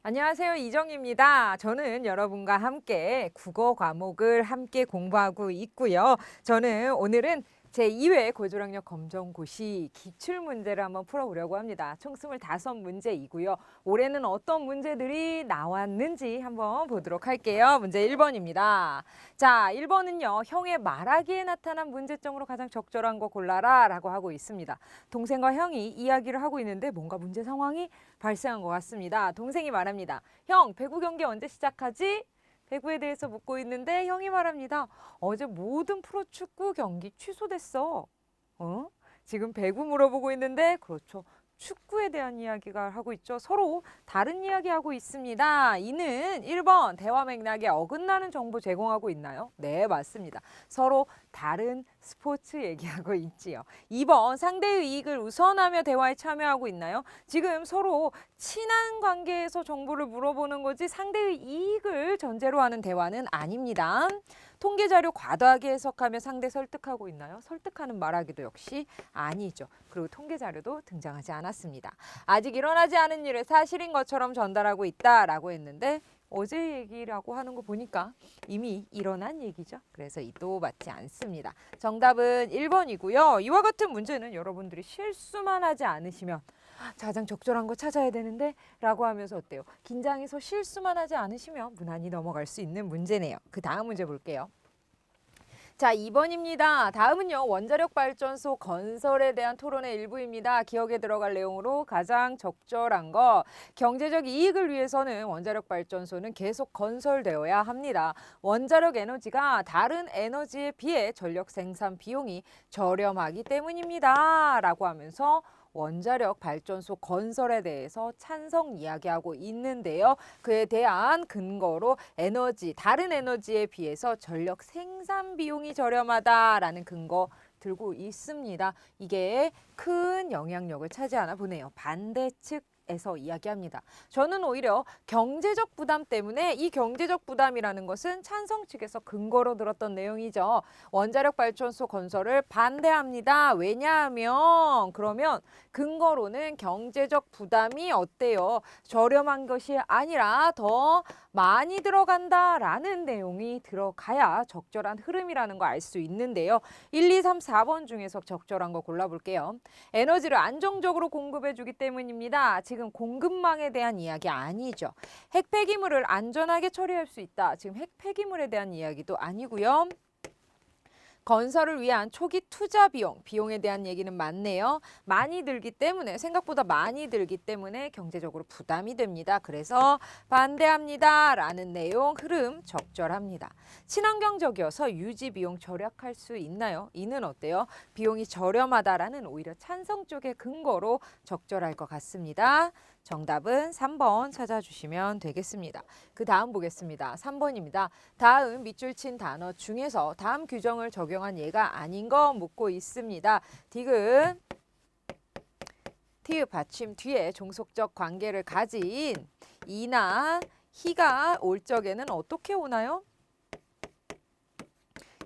안녕하세요. 이정입니다. 저는 여러분과 함께 국어 과목을 함께 공부하고 있고요. 저는 오늘은 제2회 고졸학력 검정고시 기출문제를 한번 풀어보려고 합니다. 총 25문제이고요. 올해는 어떤 문제들이 나왔는지 한번 보도록 할게요. 문제 1번입니다. 자, 1번은요. 형의 말하기에 나타난 문제점으로 가장 적절한 거 골라라 라고 하고 있습니다. 동생과 형이 이야기를 하고 있는데 뭔가 문제 상황이 발생한 것 같습니다. 동생이 말합니다. 형, 배구 경기 언제 시작하지? 배구에 대해서 묻고 있는데 형이 말합니다. 어제 모든 프로축구 경기 취소됐어. 어? 지금 배구 물어보고 있는데 그렇죠. 축구에 대한 이야기가 하고 있죠. 서로 다른 이야기하고 있습니다. 이는 1번 대화 맥락에 어긋나는 정보 제공하고 있나요? 네, 맞습니다. 서로 다른 스포츠 얘기하고 있지요. 2번 상대의 이익을 우선하며 대화에 참여하고 있나요? 지금 서로 친한 관계에서 정보를 물어보는 거지 상대의 이익을 전제로 하는 대화는 아닙니다. 통계 자료 과도하게 해석하며 상대 설득하고 있나요? 설득하는 말하기도 역시 아니죠. 그리고 통계 자료도 등장하지 않았습니다. 아직 일어나지 않은 일을 사실인 것처럼 전달하고 있다라고 했는데 어제 얘기라고 하는 거 보니까 이미 일어난 얘기죠. 그래서 이도 맞지 않습니다. 정답은 1번이고요. 이와 같은 문제는 여러분들이 실수만 하지 않으시면 가장 적절한 거 찾아야 되는데 라고 하면서 어때요? 긴장해서 실수만 하지 않으시면 무난히 넘어갈 수 있는 문제네요. 그 다음 문제 볼게요. 자, 2번입니다. 다음은요. 원자력 발전소 건설에 대한 토론의 일부입니다. 기억에 들어갈 내용으로 가장 적절한 거. 경제적 이익을 위해서는 원자력 발전소는 계속 건설되어야 합니다. 원자력 에너지가 다른 에너지에 비해 전력 생산 비용이 저렴하기 때문입니다. 라고 하면서 원자력 발전소 건설에 대해서 찬성 이야기하고 있는데요. 그에 대한 근거로 다른 에너지에 비해서 전력 생산 비용이 저렴하다라는 근거 들고 있습니다. 이게 큰 영향력을 차지하나 보네요. 반대 측에서 이야기합니다. 저는 오히려 경제적 부담 때문에 이 경제적 부담이라는 것은 찬성 측에서 근거로 들었던 내용이죠. 원자력 발전소 건설을 반대합니다. 왜냐하면 그러면 근거로는 경제적 부담이 어때요? 저렴한 것이 아니라 더 많이 들어간다라는 내용이 들어가야 적절한 흐름이라는 거 알 수 있는데요. 1, 2, 3, 4번 중에서 적절한 거 골라볼게요. 에너지를 안정적으로 공급해주기 때문입니다. 지금 공급망에 대한 이야기 아니죠. 핵 폐기물을 안전하게 처리할 수 있다. 지금 핵 폐기물에 대한 이야기도 아니고요. 건설을 위한 초기 투자 비용에 대한 얘기는 많네요. 많이 들기 때문에 생각보다 많이 들기 때문에 경제적으로 부담이 됩니다. 그래서 반대합니다. 라는 내용 흐름 적절합니다. 친환경적이어서 유지 비용 절약할 수 있나요? 이는 어때요? 비용이 저렴하다라는 오히려 찬성 쪽의 근거로 적절할 것 같습니다. 정답은 3번 찾아주시면 되겠습니다. 그 다음 보겠습니다. 3번입니다. 다음 밑줄 친 단어 중에서 다음 규정을 적용한 예가 아닌 거 묻고 있습니다. 디귿, 티읕 받침 뒤에 종속적 관계를 가진 이나 희가 올 적에는 어떻게 오나요?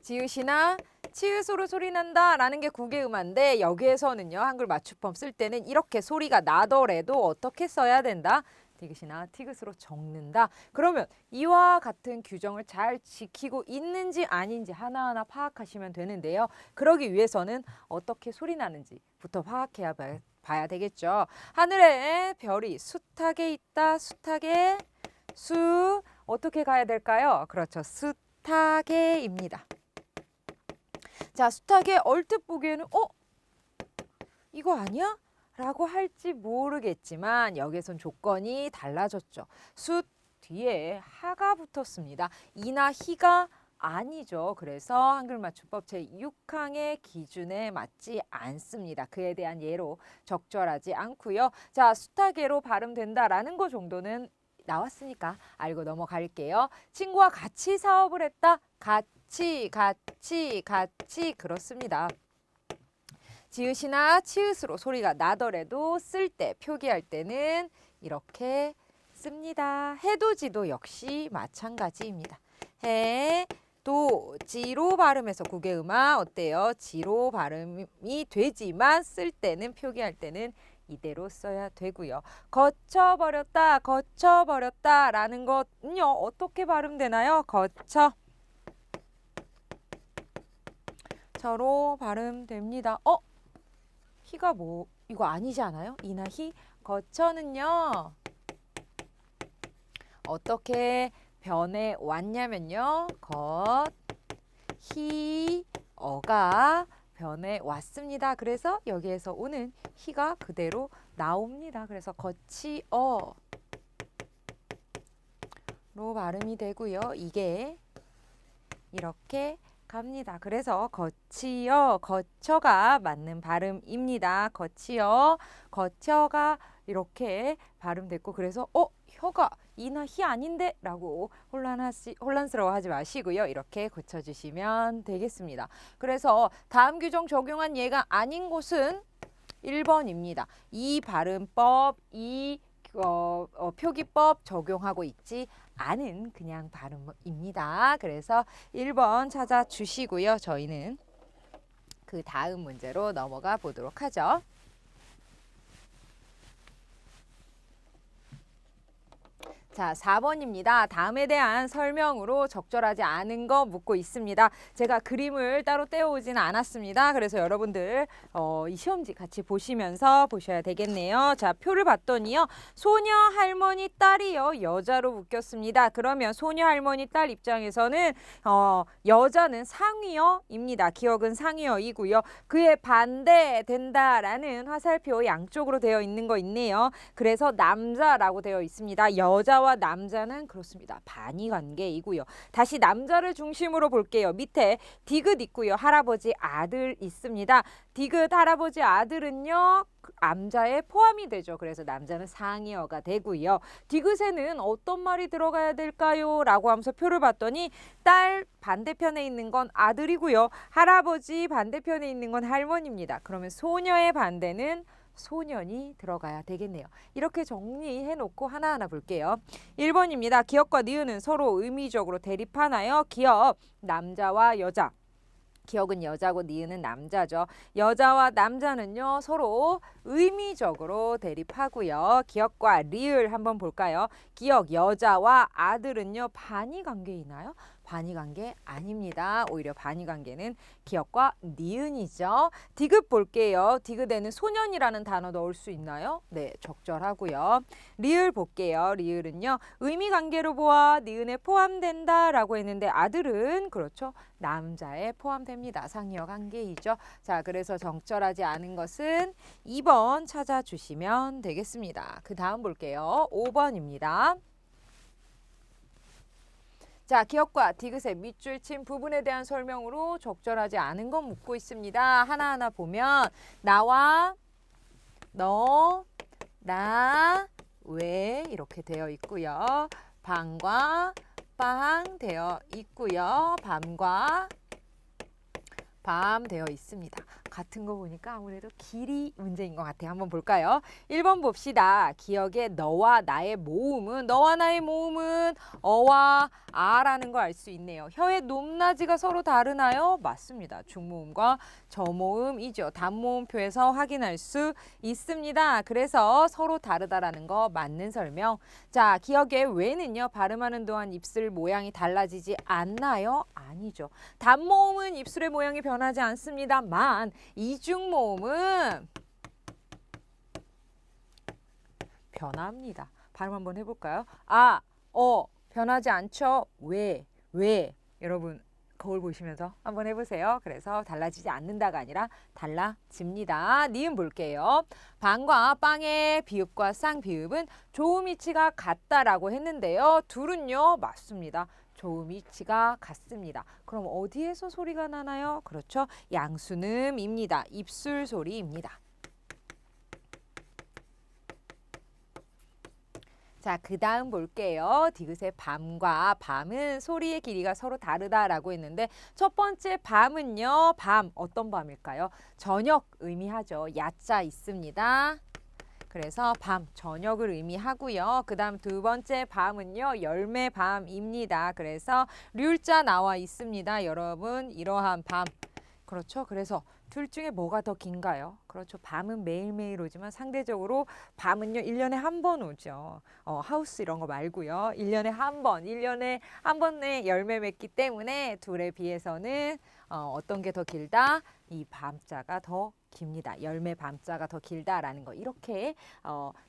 지읒이나 치읒으로 소리 난다 라는 게 국외음화인데 여기에서는요 한글 맞춤법 쓸 때는 이렇게 소리가 나더라도 어떻게 써야 된다? 디귿이나 티귿으로 적는다. 그러면 이와 같은 규정을 잘 지키고 있는지 아닌지 하나하나 파악하시면 되는데요. 그러기 위해서는 어떻게 소리 나는지부터 파악해야 봐야 되겠죠. 하늘에 별이 숱하게 있다. 숱하게 수 어떻게 가야 될까요? 그렇죠. 숱하게입니다. 자, 숱하게 얼뜻 보기에는 이거 아니야? 라고 할지 모르겠지만 여기선 조건이 달라졌죠. 숫 뒤에 하가 붙었습니다. 이나 희가 아니죠. 그래서 한글 맞춤법 제6항의 기준에 맞지 않습니다. 그에 대한 예로 적절하지 않고요. 자, 숱하게로 발음된다라는 거 정도는 나왔으니까 알고 넘어갈게요. 친구와 같이 사업을 했다. 같이 그렇습니다. 지읒이나 치읒으로 소리가 나더라도 쓸 때, 표기할 때는 이렇게 씁니다. 해도지도 역시 마찬가지입니다. 해, 도, 지로 발음해서 국외음화 어때요? 지로 발음이 되지만 쓸 때는, 표기할 때는 이대로 써야 되고요. 거쳐버렸다, 거쳐버렸다라는 것은요. 어떻게 발음되나요? 거쳐로 발음됩니다. 희가 뭐 이거 아니지 않아요? 이나 희. 거쳐는요. 어떻게 변해 왔냐면요. 히, 어가 변해 왔습니다. 그래서 여기에서 오는 희가 그대로 나옵니다. 그래서 거치어로 발음이 되고요. 이게 이렇게 갑니다. 그래서 거치어, 거쳐가 맞는 발음입니다. 거치어, 거쳐가 이렇게 발음됐고 그래서 혀가 이나 희 아닌데? 라고 혼란스러워하지 마시고요. 이렇게 고쳐주시면 되겠습니다. 그래서 다음 규정 적용한 예가 아닌 곳은 1번입니다. 이 발음법, 이 표기법 적용하고 있지 않은 그냥 발음입니다. 그래서 1번 찾아주시고요. 저희는 그 다음 문제로 넘어가 보도록 하죠. 자, 4번입니다. 다음에 대한 설명으로 적절하지 않은 거 묻고 있습니다. 제가 그림을 따로 떼어오지는 않았습니다. 그래서 여러분들 이 시험지 같이 보시면서 보셔야 되겠네요. 자, 표를 봤더니요. 소녀 할머니 딸이요. 여자로 묶였습니다. 그러면 소녀 할머니 딸 입장에서는 여자는 상위어입니다. 기억은 상위어이고요. 그에 반대된다라는 화살표 양쪽으로 되어 있는 거 있네요. 그래서 남자라고 되어 있습니다. 여자와 남자는 그렇습니다. 반의 관계이고요. 다시 남자를 중심으로 볼게요. 밑에 디귿 있고요. 할아버지 아들 있습니다. 디귿 할아버지 아들은요. 남자에 포함이 되죠. 그래서 남자는 상이어가 되고요. 디귿에는 어떤 말이 들어가야 될까요? 라고 하면서 표를 봤더니 딸 반대편에 있는 건 아들이고요. 할아버지 반대편에 있는 건 할머니입니다. 그러면 소녀의 반대는 소년이 들어가야 되겠네요. 이렇게 정리해 놓고 하나하나 볼게요. 1번입니다. 기역과 니은은 서로 의미적으로 대립하나요? 기역, 남자와 여자. 기역은 여자고 니은은 남자죠. 여자와 남자는요. 서로 의미적으로 대립하고요. 기역과 리을 한번 볼까요? 기역, 여자와 아들은요. 반의 관계이나요? 반의 관계 아닙니다. 오히려 반의 관계는 기역과 니은이죠. 디귿 볼게요. 디귿에는 소년이라는 단어 넣을 수 있나요? 네, 적절하고요. 리을 볼게요. 리을은요. 의미 관계로 보아 니은에 포함된다라고 했는데 아들은 그렇죠. 남자에 포함됩니다. 상이어 관계이죠. 자, 그래서 적절하지 않은 것은 2번 찾아주시면 되겠습니다. 그 다음 볼게요. 5번입니다. 자, 기역과 디귿의 밑줄 친 부분에 대한 설명으로 적절하지 않은 건 묻고 있습니다. 하나하나 보면 나와, 너, 나, 왜 이렇게 되어 있고요. 방과 빵 되어 있고요. 밤과 밤 되어 있습니다. 같은 거 보니까 아무래도 길이 문제인 것 같아요. 한번 볼까요? 1번 봅시다. 기억의 너와 나의 모음은 어와 아라는 걸 알 수 있네요. 혀의 높낮이가 서로 다르나요? 맞습니다. 중모음과 저모음이죠. 단모음표에서 확인할 수 있습니다. 그래서 서로 다르다라는 거 맞는 설명. 자, 기억의 왜는요. 발음하는 동안 입술 모양이 달라지지 않나요? 아니죠. 단모음은 입술의 모양이 변하지 않습니다만 이중모음은 변합니다. 발음 한번 해볼까요? 변하지 않죠? 왜? 여러분 거울 보시면서 한번 해보세요. 그래서 달라지지 않는다가 아니라 달라집니다. 니은 볼게요. 방과 빵의 비읍과 쌍비읍은 조음 이치가 같다라고 했는데요. 둘은요. 맞습니다. 조음 이치가 같습니다. 그럼 어디에서 소리가 나나요? 그렇죠. 양순음입니다. 입술 소리입니다. 자, 그 다음 볼게요. 디귿의 밤과 밤은 소리의 길이가 서로 다르다라고 했는데 첫 번째 밤은요. 밤 어떤 밤일까요? 저녁 의미하죠. 야자 있습니다. 그래서 밤, 저녁을 의미하고요. 그 다음 두 번째 밤은요. 열매 밤입니다. 그래서 률자 나와 있습니다. 여러분 이러한 밤. 그렇죠. 그래서 둘 중에 뭐가 더 긴가요? 그렇죠. 밤은 매일매일 오지만 상대적으로 밤은요, 1년에 한 번 오죠. 하우스 이런 거 말고요. 1년에 한 번, 1년에 한 번에 열매 맺기 때문에 둘에 비해서는 어떤 게 더 길다? 이 밤자가 더 깁니다. 열매 밤자가 더 길다라는 거. 이렇게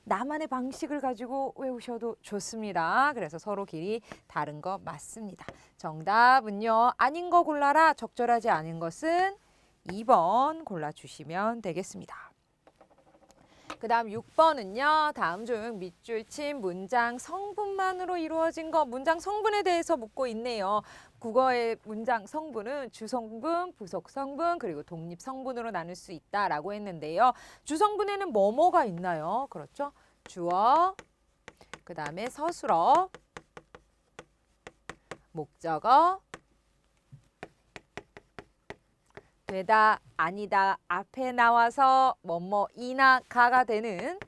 나만의 방식을 가지고 외우셔도 좋습니다. 그래서 서로 길이 다른 거 맞습니다. 정답은요. 아닌 거 골라라. 적절하지 않은 것은 2번 골라주시면 되겠습니다. 그 다음 6번은요. 다음 중 밑줄 친 문장 성분만으로 이루어진 거, 문장 성분에 대해서 묻고 있네요. 국어의 문장 성분은 주성분, 부속성분, 그리고 독립성분으로 나눌 수 있다라고 했는데요. 주성분에는 뭐뭐가 있나요? 그렇죠? 주어, 그 다음에 서술어, 목적어, 되다, 아니다, 앞에 나와서 뭐뭐이나 가가 되는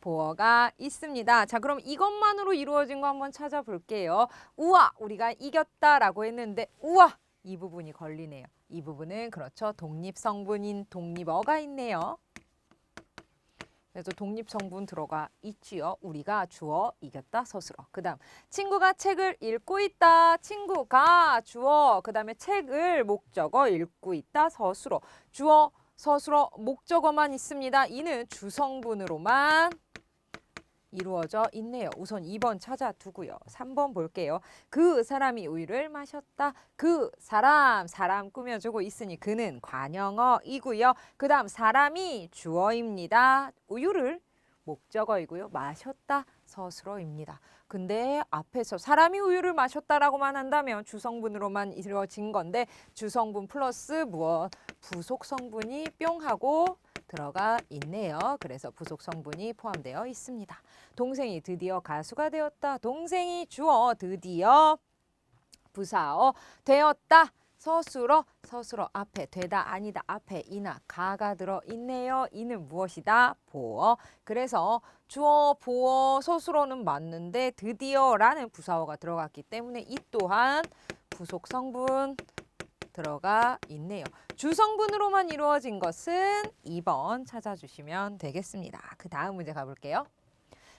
보어가 있습니다. 자, 그럼 이것만으로 이루어진 거 한번 찾아볼게요. 우와, 우리가 이겼다라고 했는데 우와, 이 부분이 걸리네요. 이 부분은 그렇죠. 독립성분인 독립어가 있네요. 그래서 독립성분 들어가 있지요. 우리가 주어, 이겼다, 서술어. 그 다음 친구가 책을 읽고 있다. 친구가 주어, 그 다음에 책을 목적어 읽고 있다, 서술어. 주어, 서술어, 목적어만 있습니다. 이는 주성분으로만 이루어져 있네요. 우선 2번 찾아두고요. 3번 볼게요. 그 사람이 우유를 마셨다. 그 사람 꾸며주고 있으니 그는 관형어이고요. 그 다음 사람이 주어입니다. 우유를 목적어이고요. 마셨다 서술어입니다. 근데 앞에서 사람이 우유를 마셨다라고만 한다면 주성분으로만 이루어진 건데 주성분 플러스 무엇? 부속성분이 뿅 하고 들어가 있네요. 그래서 부속성분이 포함되어 있습니다. 동생이 드디어 가수가 되었다. 동생이 주어, 드디어 부사어 되었다. 서술어, 서술어 앞에 되다, 아니다, 앞에 이나 가가 들어있네요. 이는 무엇이다? 보어. 그래서 주어, 보어, 서술어는 맞는데 드디어라는 부사어가 들어갔기 때문에 이 또한 부속성분 들어가 있네요. 주성분으로만 이루어진 것은 2번 찾아주시면 되겠습니다. 그 다음 문제 가볼게요.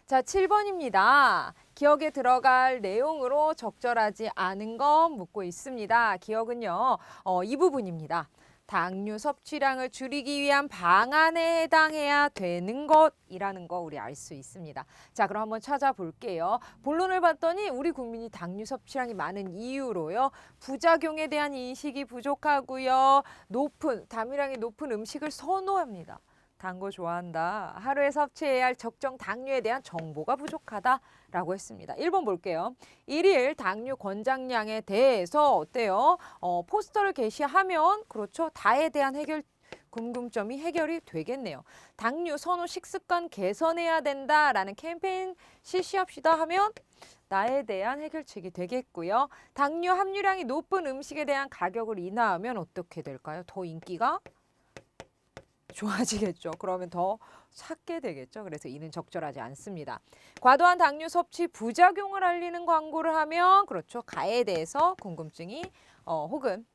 자, 7번입니다. 기억에 들어갈 내용으로 적절하지 않은 것 묻고 있습니다. 기억은요, 이 부분입니다. 당류 섭취량을 줄이기 위한 방안에 해당해야 되는 것이라는 거 우리 알 수 있습니다. 자, 그럼 한번 찾아볼게요. 본론을 봤더니 우리 국민이 당류 섭취량이 많은 이유로요. 부작용에 대한 인식이 부족하고요. 담유량이 높은 음식을 선호합니다. 단 거 좋아한다. 하루에 섭취해야 할 적정 당류에 대한 정보가 부족하다라고 했습니다. 1번 볼게요. 1일 당류 권장량에 대해서 어때요? 포스터를 게시하면 그렇죠. 다에 대한 궁금점이 해결이 되겠네요. 당류 선호 식습관 개선해야 된다라는 캠페인 실시합시다 하면 나에 대한 해결책이 되겠고요. 당류 함유량이 높은 음식에 대한 가격을 인하하면 어떻게 될까요? 더 인기가 좋아지겠죠. 그러면 더 찾게 되겠죠. 그래서 이는 적절하지 않습니다. 과도한 당류 섭취 부작용을 알리는 광고를 하면 그렇죠. 가에 대해서 궁금증이 혹은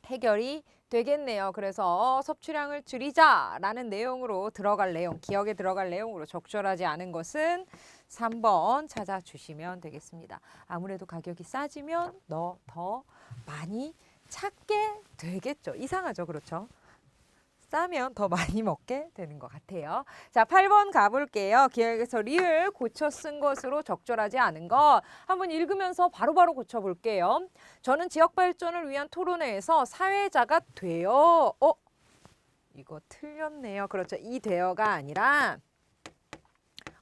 해결이 되겠네요. 그래서 섭취량을 줄이자라는 내용으로 들어갈 내용, 기억에 들어갈 내용으로 적절하지 않은 것은 3번 찾아주시면 되겠습니다. 아무래도 가격이 싸지면 너 더 많이 찾게 되겠죠. 이상하죠. 그렇죠? 싸면 더 많이 먹게 되는 것 같아요. 자, 8번 가볼게요. 기억에서 리을 고쳐 쓴 것으로 적절하지 않은 것 한번 읽으면서 바로바로 고쳐볼게요. 저는 지역 발전을 위한 토론회에서 사회자가 되어 이거 틀렸네요. 그렇죠. 이 되어가 아니라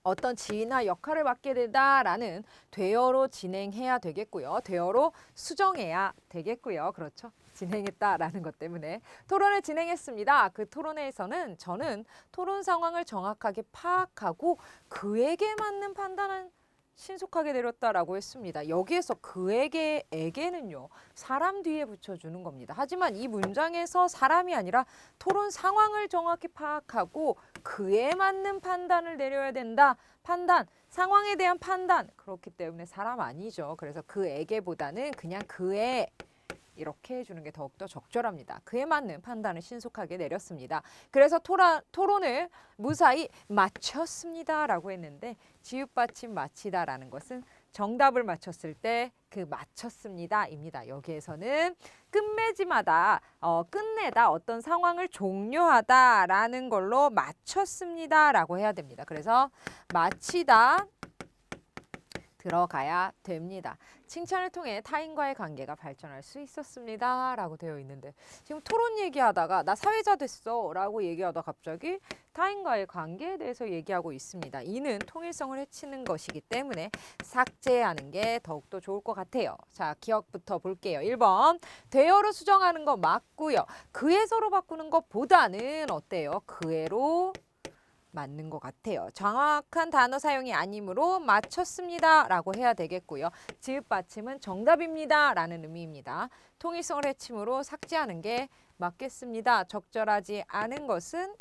어떤 지위나 역할을 맡게 되다라는 되어로 진행해야 되겠고요. 되어로 수정해야 되겠고요. 그렇죠. 진행했다라는 것 때문에 토론을 진행했습니다. 그 토론회에서는 저는 토론 상황을 정확하게 파악하고 그에게 맞는 판단을 신속하게 내렸다라고 했습니다. 여기에서 그에게는요. 사람 뒤에 붙여주는 겁니다. 하지만 이 문장에서 사람이 아니라 토론 상황을 정확히 파악하고 그에 맞는 판단을 내려야 된다. 판단, 상황에 대한 판단. 그렇기 때문에 사람 아니죠. 그래서 그에게보다는 그냥 그에 이렇게 해주는 게 더욱더 적절합니다. 그에 맞는 판단을 신속하게 내렸습니다. 그래서 토론을 무사히 마쳤습니다 라고 했는데 지읒받침 마치다라는 것은 정답을 맞췄을 때 그 마쳤습니다입니다. 여기에서는 끝맺음하다, 끝내다, 어떤 상황을 종료하다라는 걸로 마쳤습니다라고 해야 됩니다. 그래서 마치다 들어가야 됩니다. 칭찬을 통해 타인과의 관계가 발전할 수 있었습니다 라고 되어 있는데 지금 토론 얘기하다가 나 사회자 됐어 라고 얘기하다 갑자기 타인과의 관계에 대해서 얘기하고 있습니다. 이는 통일성을 해치는 것이기 때문에 삭제하는 게 더욱더 좋을 것 같아요. 자, 기억부터 볼게요. 1번 대어로 수정하는 거 맞고요. 그에서로 바꾸는 것보다는 어때요? 그애로 맞는 것 같아요. 정확한 단어 사용이 아니므로 맞췄습니다 라고 해야 되겠고요. 지읒 받침은 정답입니다 라는 의미입니다. 통일성을 해침으로 삭제하는 게 맞겠습니다. 적절하지 않은 것은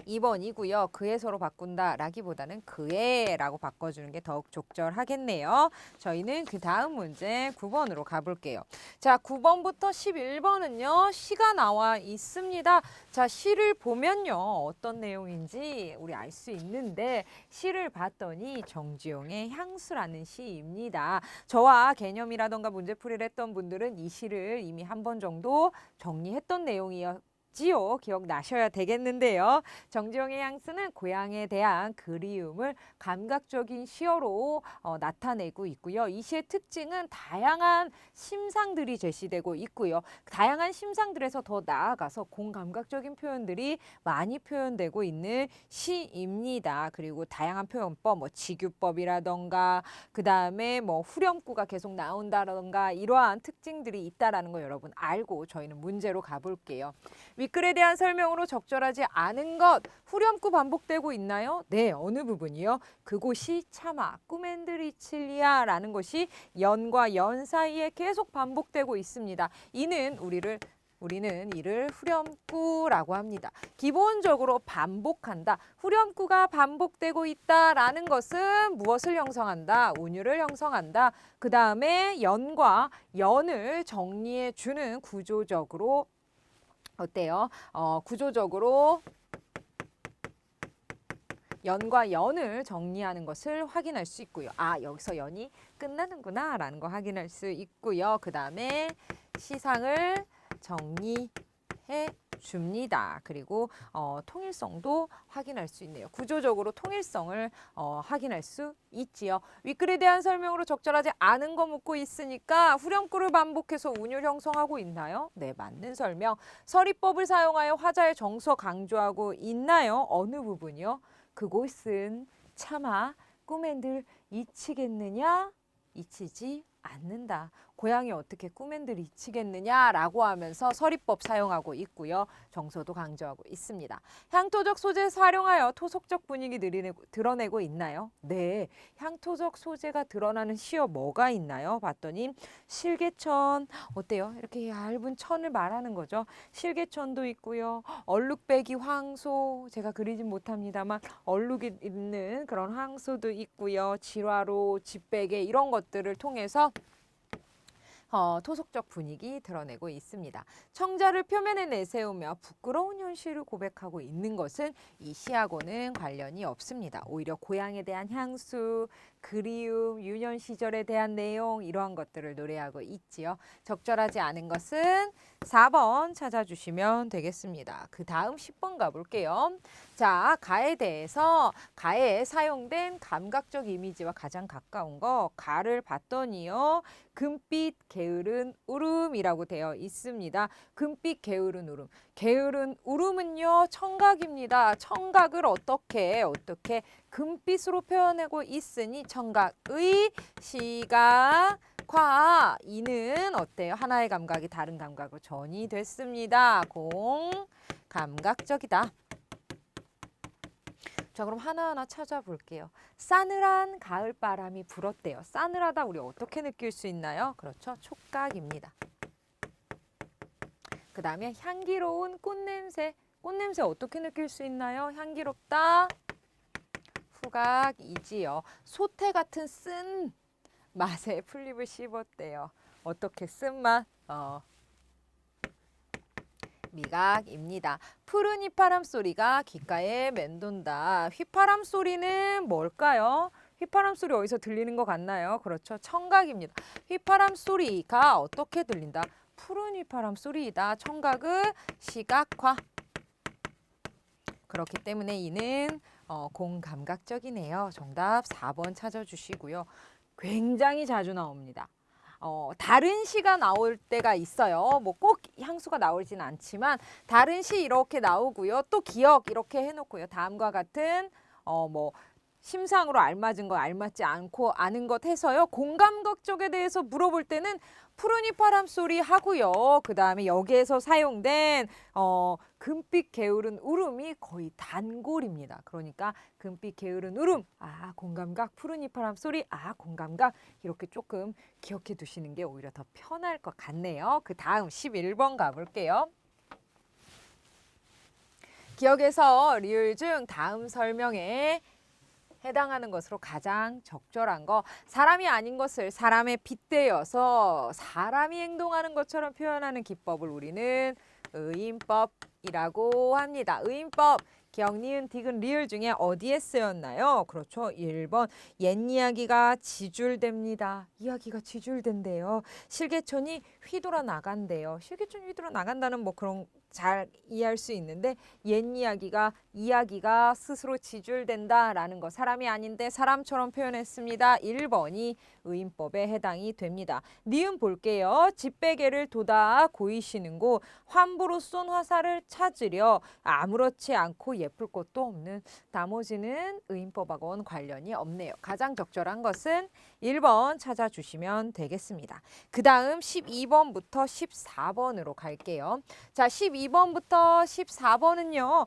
2번이고요. 그에서로 바꾼다 라기보다는 그에라고 바꿔주는 게 더욱 적절하겠네요. 저희는 그 다음 문제 9번으로 가볼게요. 자, 9번부터 11번은요. 시가 나와 있습니다. 자, 시를 보면요. 어떤 내용인지 우리 알 수 있는데 시를 봤더니 정지용의 향수라는 시입니다. 저와 개념이라던가 문제풀이를 했던 분들은 이 시를 이미 한 번 정도 정리했던 내용이었 지요. 기억나셔야 되겠는데요. 정지용의 향수는 고향에 대한 그리움을 감각적인 시어로 나타내고 있고요. 이 시의 특징은 다양한 심상들이 제시되고 있고요. 다양한 심상들에서 더 나아가서 공감각적인 표현들이 많이 표현되고 있는 시입니다. 그리고 다양한 표현법, 뭐 직유법이라던가 그 다음에 뭐 후렴구가 계속 나온다던가 이러한 특징들이 있다라는 거 여러분 알고 저희는 문제로 가볼게요. 윗글에 대한 설명으로 적절하지 않은 것 후렴구 반복되고 있나요? 네, 어느 부분이요? 그곳이 차마 꾸멘드리칠리아라는 것이 연과 연 사이에 계속 반복되고 있습니다. 우리는 이를 후렴구라고 합니다. 기본적으로 반복한다. 후렴구가 반복되고 있다라는 것은 무엇을 형성한다? 운율을 형성한다. 그 다음에 연과 연을 정리해 주는 구조적으로 어때요? 구조적으로 연과 연을 정리하는 것을 확인할 수 있고요. 아, 여기서 연이 끝나는구나 라는 거 확인할 수 있고요. 그 다음에 시상을 정리해 줍니다. 그리고 통일성도 확인할 수 있네요. 구조적으로 통일성을 확인할 수 있지요. 윗글에 대한 설명으로 적절하지 않은 거 묻고 있으니까 후렴구를 반복해서 운율 형성하고 있나요? 네, 맞는 설명. 서리법을 사용하여 화자의 정서 강조하고 있나요? 어느 부분이요? 그곳은 차마 꿈엔들 잊히겠느냐? 잊히지 않는다. 고향이 어떻게 꿈엔들 잊히겠느냐라고 하면서 서리법 사용하고 있고요. 정서도 강조하고 있습니다. 향토적 소재 활용하여 토속적 분위기 드러내고 있나요? 네, 향토적 소재가 드러나는 시어 뭐가 있나요? 봤더니 실개천 어때요? 이렇게 얇은 천을 말하는 거죠. 실개천도 있고요. 얼룩배기 황소 제가 그리진 못합니다만 얼룩이 있는 그런 황소도 있고요. 지화로, 집베개 이런 것들을 통해서 토속적 분위기 드러내고 있습니다. 청자를 표면에 내세우며 부끄러운 현실을 고백하고 있는 것은 이 시하고는 관련이 없습니다. 오히려 고향에 대한 향수, 그리움, 유년 시절에 대한 내용 이러한 것들을 노래하고 있지요. 적절하지 않은 것은 4번 찾아주시면 되겠습니다. 그 다음 10번 가볼게요. 자, 가에 대해서 가에 사용된 감각적 이미지와 가장 가까운 거 가를 봤더니요. 금빛 게으른 울음이라고 되어 있습니다. 금빛 게으른 울음. 게으른 울음은요. 청각입니다. 청각을 어떻게 금빛으로 표현하고 있으니 청각의 시각과 이는 어때요? 하나의 감각이 다른 감각으로 전이 됐습니다. 공감각적이다. 자, 그럼 하나하나 찾아볼게요. 싸늘한 가을바람이 불었대요. 싸늘하다 우리 어떻게 느낄 수 있나요? 그렇죠. 촉각입니다. 그 다음에 향기로운 꽃냄새. 꽃냄새 어떻게 느낄 수 있나요? 향기롭다. 후각이지요. 소태 같은 쓴 맛에 풀잎을 씹었대요. 어떻게 쓴맛? 미각입니다. 푸른 휘파람 소리가 귓가에 맴돈다. 휘파람 소리는 뭘까요? 휘파람 소리 어디서 들리는 것 같나요? 그렇죠. 청각입니다. 휘파람 소리가 어떻게 들린다? 푸른 휘파람 소리이다. 청각은 시각화. 그렇기 때문에 이는 공감각적이네요. 정답 4번 찾아주시고요. 굉장히 자주 나옵니다. 다른 시가 나올 때가 있어요. 뭐 꼭 향수가 나오진 않지만 다른 시 이렇게 나오고요. 또 기억 이렇게 해놓고요. 다음과 같은 뭐 심상으로 알맞은 것, 알맞지 않고 아는 것 해서요. 공감각 쪽에 대해서 물어볼 때는 푸른 휘파람 소리 하고요. 그 다음에 여기에서 사용된 금빛 게으른 울음이 거의 단골입니다. 그러니까 금빛 게으른 울음, 공감각, 푸른 휘파람 소리, 공감각 이렇게 조금 기억해 두시는 게 오히려 더 편할 것 같네요. 그 다음 11번 가볼게요. 기억에서 리을 중 다음 설명에 해당하는 것으로 가장 적절한 거, 사람이 아닌 것을 사람에 빗대어서 사람이 행동하는 것처럼 표현하는 기법을 우리는 의인법이라고 합니다. 의인법, 기억, 니은, 디귿, 리을 중에 어디에 쓰였나요? 그렇죠. 1번, 옛 이야기가 지줄됩니다. 이야기가 지줄된대요. 실개천이 휘돌아 나간대요. 실개천이 휘돌아 나간다는 뭐 그런 잘 이해할 수 있는데 옛 이야기가 스스로 지줄된다라는 거, 사람이 아닌데 사람처럼 표현했습니다. 1번이 의인법에 해당이 됩니다. 니은 볼게요. 집베개를 돋아 고이시는 곳, 환부로 쏜 화살을 찾으려 아무렇지 않고 예쁠 것도 없는, 나머지는 의인법하고는 관련이 없네요. 가장 적절한 것은 1번 찾아주시면 되겠습니다. 그 다음 12번부터 14번으로 갈게요. 자, 12번부터 14번은요.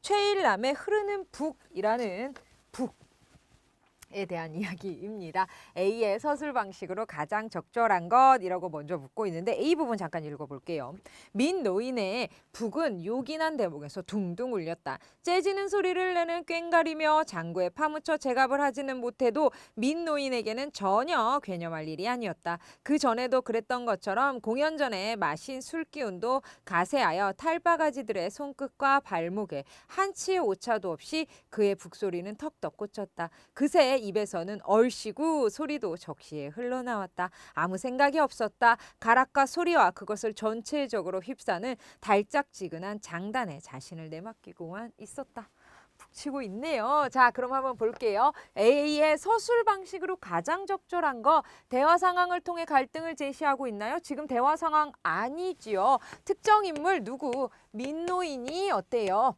최일남의 흐르는 북이라는 북에 대한 이야기입니다. A의 서술 방식으로 가장 적절한 것이라고 먼저 묻고 있는데 A 부분 잠깐 읽어볼게요. 민 노인의 북은 요긴한 대목에서 둥둥 울렸다. 째지는 소리를 내는 꽹가리며 장구에 파묻혀 제갑을 하지는 못해도 민 노인에게는 전혀 괴념할 일이 아니었다. 그 전에도 그랬던 것처럼 공연 전에 마신 술 기운도 가세하여 탈바가지들의 손끝과 발목에 한치의 오차도 없이 그의 북소리는 턱턱 꽂혔다. 그새 입에서는 얼씨구 소리도 적시에 흘러나왔다. 아무 생각이 없었다. 가락과 소리와 그것을 전체적으로 휩싸는 달짝지근한 장단에 자신을 내맡기고만 있었다. 푹 치고 있네요. 자, 그럼 한번 볼게요. A의 서술 방식으로 가장 적절한 거, 대화 상황을 통해 갈등을 제시하고 있나요? 지금 대화 상황 아니지요. 특정 인물 누구, 민노인이 어때요?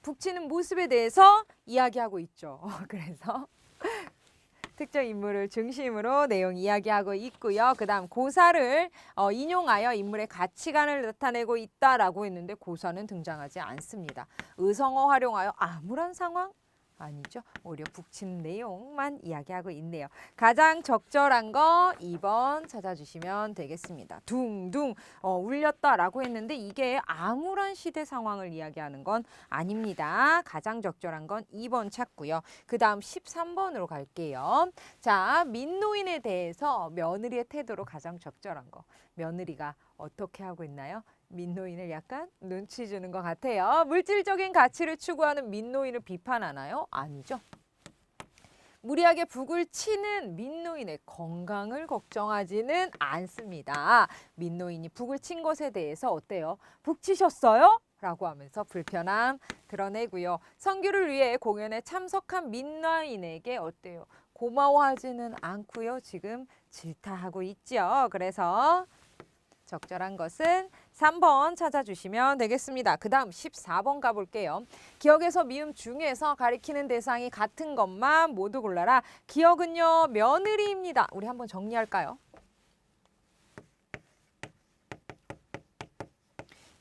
북치는 모습에 대해서 이야기하고 있죠. 그래서 특정 인물을 중심으로 내용 이야기하고 있고요. 그 다음 고사를 인용하여 인물의 가치관을 나타내고 있다라고 했는데 고사는 등장하지 않습니다. 의성어 활용하여 아무런 상황? 아니죠. 오히려 북치는 내용만 이야기하고 있네요. 가장 적절한 거 2번 찾아주시면 되겠습니다. 둥둥 울렸다라고 했는데 이게 아무런 시대 상황을 이야기하는 건 아닙니다. 가장 적절한 건 2번 찾고요. 그 다음 13번으로 갈게요. 자, 민노인에 대해서 며느리의 태도로 가장 적절한 거. 며느리가 어떻게 하고 있나요? 민노인을 약간 눈치 주는 것 같아요. 물질적인 가치를 추구하는 민노인을 비판하나요? 아니죠. 무리하게 북을 치는 민노인의 건강을 걱정하지는 않습니다. 민노인이 북을 친 것에 대해서 어때요? 북 치셨어요? 라고 하면서 불편함 드러내고요. 선교를 위해 공연에 참석한 민노인에게 어때요? 고마워하지는 않고요. 지금 질타하고 있죠. 그래서 적절한 것은 3번 찾아주시면 되겠습니다. 그 다음 14번 가볼게요. 기억에서 미음 중에서 가리키는 대상이 같은 것만 모두 골라라. 기억은요, 며느리입니다. 우리 한번 정리할까요?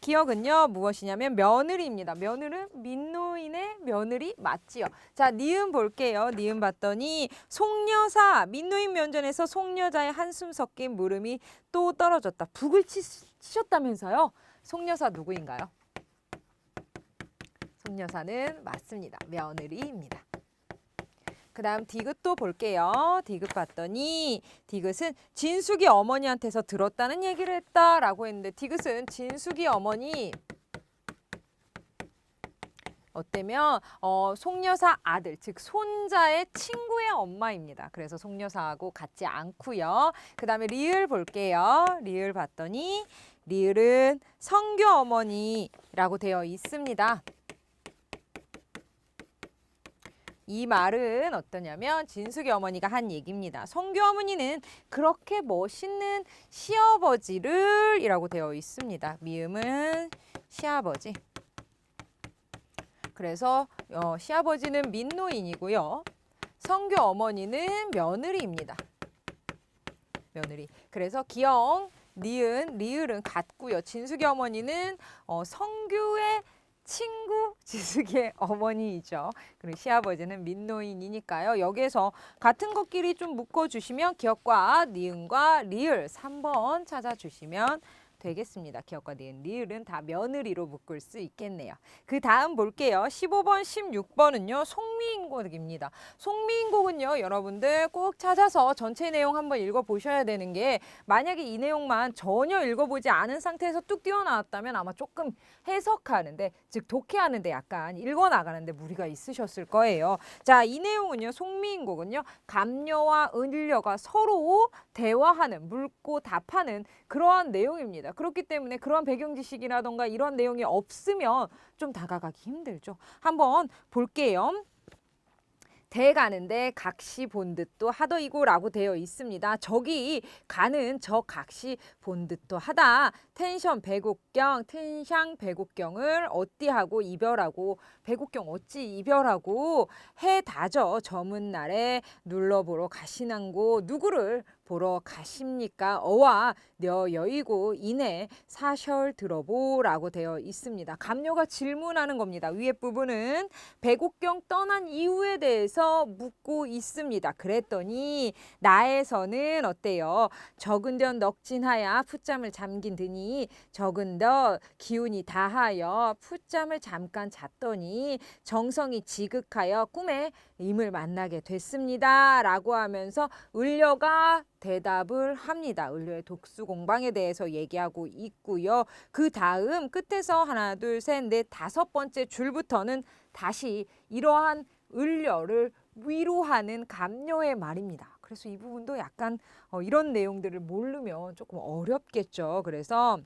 기억은요, 무엇이냐면 며느리입니다. 며느리는 민노인의 며느리 맞지요. 자, 니은 볼게요. 니은 봤더니 송여사, 민노인 면전에서 송여자의 한숨 섞인 물음이 또 떨어졌다. 북을 치셨다면서요? 송여사 누구인가요? 송여사는 맞습니다. 며느리입니다. 그 다음 디귿도 볼게요. 디귿 봤더니 디귿은 진숙이 어머니한테서 들었다는 얘기를 했다라고 했는데 디귿은 진숙이 어머니 어때면 속여사 아들, 즉 손자의 친구의 엄마입니다. 그래서 속여사하고 같지 않고요. 그 다음에 리을 볼게요. 리을 봤더니 리을은 성교 어머니라고 되어 있습니다. 이 말은 어떠냐면 진숙이 어머니가 한 얘기입니다. 성교 어머니는 그렇게 멋있는 시아버지를 이라고 되어 있습니다. 미음은 시아버지. 그래서 시아버지는 민노인이고요. 성교 어머니는 며느리입니다. 며느리. 그래서 기영, 니은, 리을은 같고요. 진숙이 어머니는 성교의 친구 진숙이의 어머니이죠. 그리고 시아버지는 민노인이니까요. 여기에서 같은 것끼리 좀 묶어주시면 기역과 니은과 리을 3번 찾아주시면 되겠습니다. 기역과 니은, 리을은 다 며느리로 묶을 수 있겠네요. 그 다음 볼게요. 15번, 16번은요. 송미인곡입니다. 송미인곡은요. 여러분들 꼭 찾아서 전체 내용 한번 읽어보셔야 되는 게 만약에 이 내용만 전혀 읽어보지 않은 상태에서 뚝 띄어나왔다면 아마 조금 해석하는데 즉 독해하는데 약간 읽어나가는데 무리가 있으셨을 거예요. 자, 이 내용은요. 송미인곡은요. 감녀와 은려가 서로 대화하는 묻고 답하는 그러한 내용입니다. 그렇기 때문에 그러한 배경 지식이라던가 이런 내용이 없으면 좀 다가가기 힘들죠. 한번 볼게요. 대 가는데 각시 본 듯도 하더이고라고 되어 있습니다. 저기 가는 저 각시 본 듯도 하다. 텐션 배곡경, 텐샹 배곡경을 어찌하고 이별하고 배곡경 어찌 이별하고 해 다져 저문 날에 눌러보러 가시난고 누구를 보러 가십니까? 어와 녀 여이고 이내 사셜 들어보라고 되어 있습니다. 감녀가 질문하는 겁니다. 위에 부분은 배곡경 떠난 이유에 대해서 묻고 있습니다. 그랬더니 나에서는 어때요? 적은던 넋진하야 풋잠을 잠긴 드니 적은더 기운이 다하여 풋잠을 잠깐 잤더니 정성이 지극하여 꿈에 임을 만나게 됐습니다. 라고 하면서 을려가 대답을 합니다. 을려의 독수 공방에 대해서 얘기하고 있고요. 그 다음 끝에서 하나, 둘, 셋, 넷, 5번째 줄부터는 다시 이러한 을려를 위로하는 감녀의 말입니다. 그래서 이 부분도 약간 이런 내용들을 모르면 조금 어렵겠죠. 그래서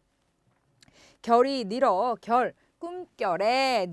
결이 늘어 결 꿈결에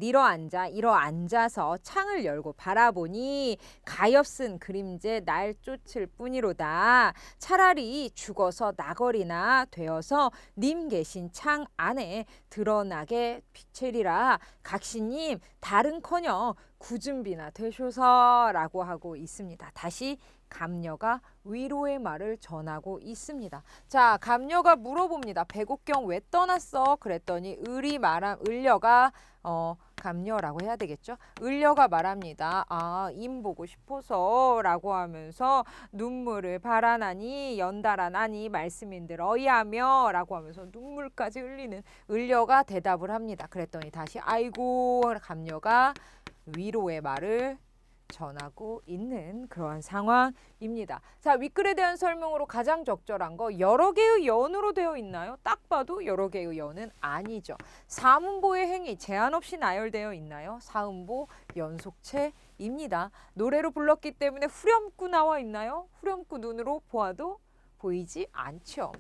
일어 앉아서 창을 열고 바라보니 가엾은 그림제 날 쫓을 뿐이로다. 차라리 죽어서 나거리나 되어서 님 계신 창 안에 드러나게 비체리라. 각시님 다른커녕 구준비나 되쇼서라고 하고 있습니다. 다시 감녀가 위로의 말을 전하고 있습니다. 자, 감녀가 물어봅니다. 배곡경 왜 떠났어? 그랬더니 을려가 감녀라고 해야 되겠죠? 을려가 말합니다. 아, 임 보고 싶어서 라고 하면서 눈물을 발하나니 연달아나니 말씀인들 어이하며 라고 하면서 눈물까지 흘리는 을려가 대답을 합니다. 그랬더니 다시 아이고 감녀가 위로의 말을 전하고 있는 그러한 상황입니다. 자, 윗글에 대한 설명으로 가장 적절한 거 여러 개의 연으로 되어 있나요? 딱 봐도 여러 개의 연은 아니죠. 사음보의 행이 제한 없이 나열되어 있나요? 사음보 연속체입니다. 노래로 불렀기 때문에 후렴구 나와 있나요? 후렴구 눈으로 보아도 보이지 않죠.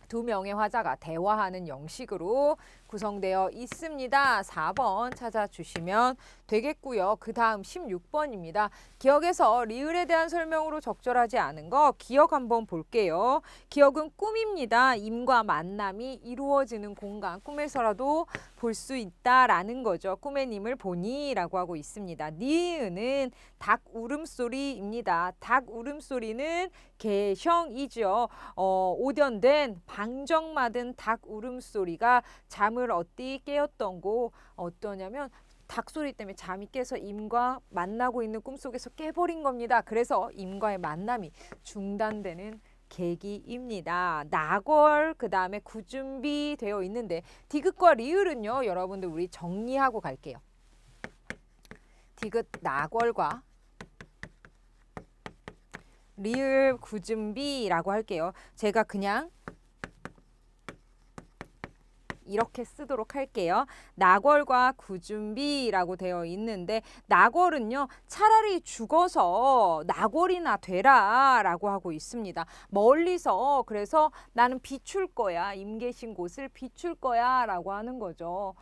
두 명의 화자가 대화하는 형식으로 구성되어 있습니다. 4번 찾아주시면 되겠고요. 그 다음 16번입니다. 기억에서 리을에 대한 설명으로 적절하지 않은 거 기억 한번 볼게요. 기억은 꿈입니다. 임과 만남이 이루어지는 공간, 꿈에서라도 볼 수 있다라는 거죠. 꿈의 님을 보니 라고 하고 있습니다. 니은은 닭 울음소리입니다. 닭 울음소리는 개형이죠. 오전된 방정맞은 닭 울음소리가 잠을 어디 깨었던고 어떠냐면 닭소리 때문에 잠이 깨서 임과 만나고 있는 꿈속에서 깨버린 겁니다. 그래서 임과의 만남이 중단되는 계기입니다. 나걸 그 다음에 구준비 되어 있는데 디귿과 리을은요. 여러분들 우리 정리하고 갈게요. 디귿 나걸과 리을 굳은비라고 할게요. 제가 그냥 이렇게 쓰도록 할게요. 나궐과 굳은비라고 되어 있는데 나궐은요 차라리 죽어서 나궐이나 되라 라고 하고 있습니다. 멀리서 그래서 나는 비출 거야. 임 계신 곳을 비출 거야 라고 하는 거죠.